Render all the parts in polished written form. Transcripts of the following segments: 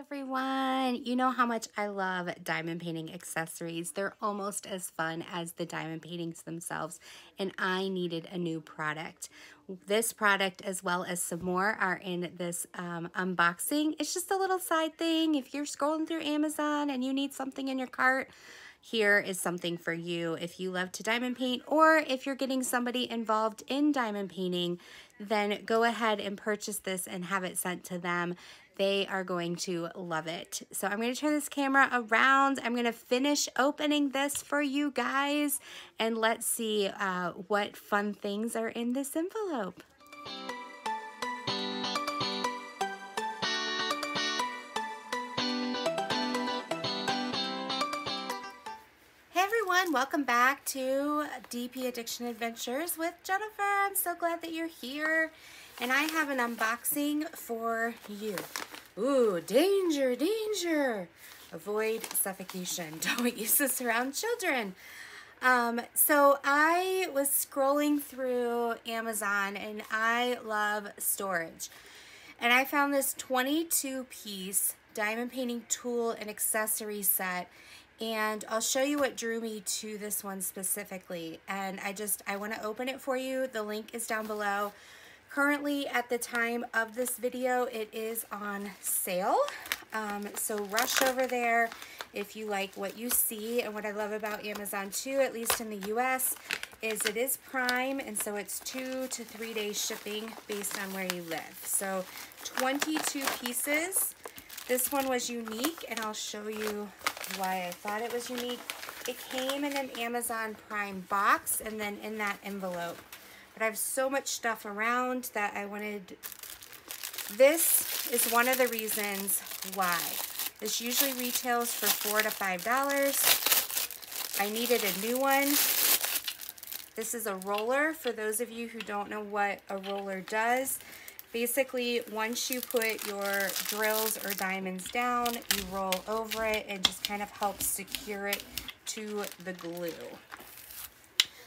everyone. You know how much I love diamond painting accessories. They're almost as fun as the diamond paintings themselves, and I needed a new product. This product, as well as some more, are in this unboxing. It's just a little side thing. If you're scrolling through Amazon and you need something in your cart, here is something for you. If you love to diamond paint, or if you're getting somebody involved in diamond painting, then go ahead and purchase this and have it sent to them. They are going to love it. So I'm going to turn this camera around. I'm going to finish opening this for you guys, and let's see what fun things are in this envelope. Hey everyone, welcome back to DP Addiction Adventures with Jennifer. I'm so glad that you're here, and I have an unboxing for you. Ooh, danger, danger. Avoid suffocation. Don't use this around children. So I was scrolling through Amazon, and I love storage. And I found this 22-piece diamond painting tool and accessory set. And I'll show you what drew me to this one specifically. And I want to open it for you. The link is down below. Currently, at the time of this video, it is on sale. So rush over there if you like what you see. And what I love about Amazon too, at least in the US, is it is Prime, and so it's 2 to 3 days shipping based on where you live. So 22 pieces. This one was unique, and I'll show you why I thought it was unique. It came in an Amazon Prime box and then in that envelope. But I have so much stuff around that I wanted. This is one of the reasons why. This usually retails for $4 to $5. I needed a new one. This is a roller. For those of you who don't know what a roller does, basically, once you put your drills or diamonds down, you roll over it and just kind of helps secure it to the glue.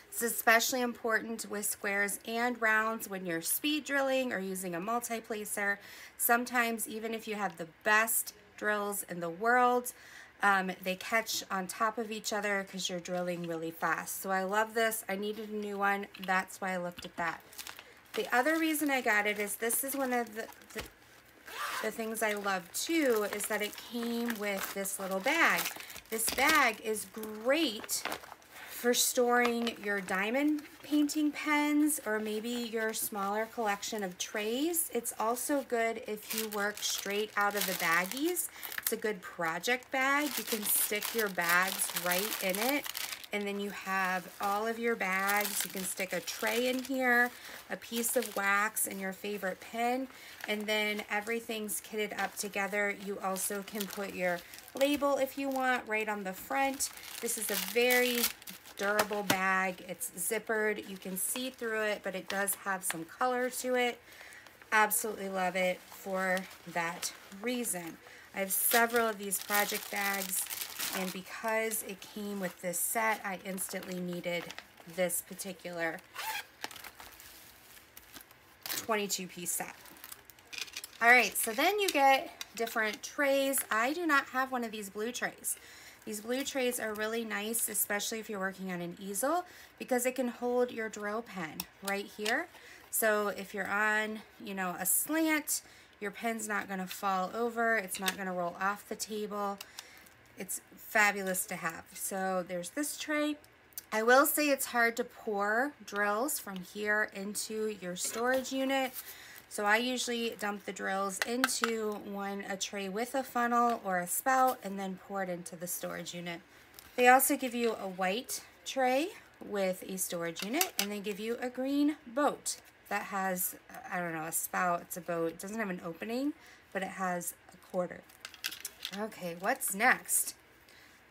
It's especially important with squares and rounds when you're speed drilling or using a multi-placer. Sometimes, even if you have the best drills in the world, they catch on top of each other because you're drilling really fast. So I love this. I needed a new one. That's why I looked at that. The other reason I got it is this is one of the things I love too, is that it came with this little bag. This bag is great for storing your diamond painting pens or maybe your smaller collection of trays. It's also good if you work straight out of the baggies. It's a good project bag. You can stick your bags right in it, and then you have all of your bags. You can stick a tray in here, a piece of wax, and your favorite pen, and then everything's kitted up together. You also can put your label, if you want, right on the front. This is a very durable bag. It's zippered. You can see through it, but it does have some color to it. Absolutely love it for that reason. I have several of these project bags, and because it came with this set, I instantly needed this particular 22-piece set. All right, so then you get different trays. I do not have one of these blue trays. These blue trays are really nice, especially if you're working on an easel, because it can hold your drill pen right here. So if you're on, a slant, your pen's not going to fall over. It's not going to roll off the table. It's fabulous to have. So there's this tray. I will say it's hard to pour drills from here into your storage unit. So I usually dump the drills into a tray with a funnel or a spout and then pour it into the storage unit. They also give you a white tray with a storage unit, and they give you a green boat that has, I don't know, a spout. It's a boat. It doesn't have an opening, but it has a quarter. Okay, what's next?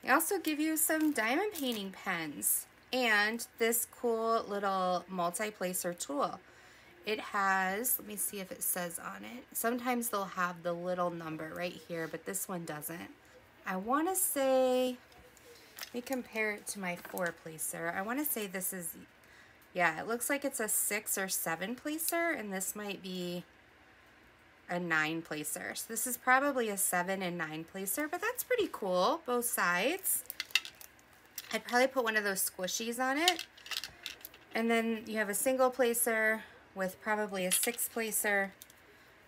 They also give you some diamond painting pens and this cool little multi-placer tool. It has, let me see if it says on it. Sometimes they'll have the little number right here, but this one doesn't. I want to say, let me compare it to my 4-placer. I want to say this is, yeah, it looks like it's a 6 or 7 placer, and this might be a 9 placer. So this is probably a 7 and 9 placer, but that's pretty cool, both sides. I'd probably put one of those squishies on it. And then you have a single placer with probably a 6 placer.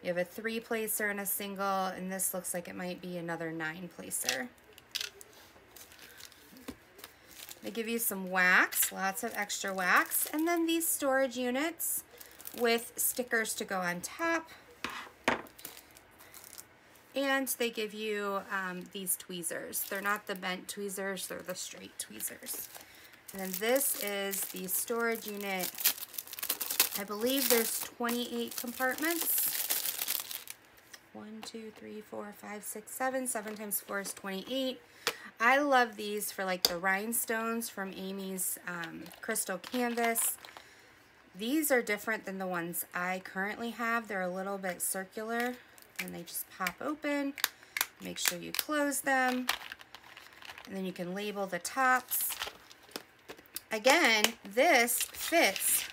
You have a 3 placer and a single, and this looks like it might be another 9 placer. They give you some wax, lots of extra wax, and then these storage units with stickers to go on top. And they give you these tweezers. They're not the bent tweezers, they're the straight tweezers. And then this is the storage unit. I believe there's 28 compartments. 1, 2, 3, 4, 5, 6, 7. 7 times 4 is 28. I love these for like the rhinestones from Amy's crystal canvas. These are different than the ones I currently have. They're a little bit circular and they just pop open. Make sure you close them. And then you can label the tops. Again, this fits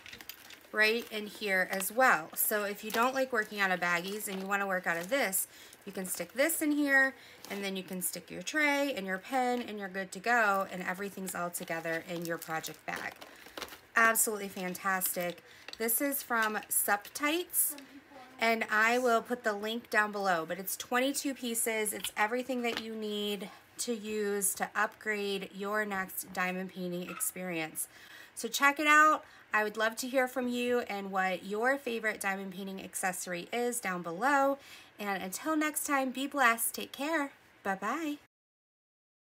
right in here as well. So if you don't like working out of baggies and you want to work out of this, you can stick this in here, and then you can stick your tray and your pen, and you're good to go, and everything's all together in your project bag. Absolutely fantastic. This is from Suptikes, and I will put the link down below, but it's 22 pieces. It's everything that you need to use to upgrade your next diamond painting experience. So check it out. I would love to hear from you and what your favorite diamond painting accessory is down below. And until next time, be blessed. Take care. Bye-bye.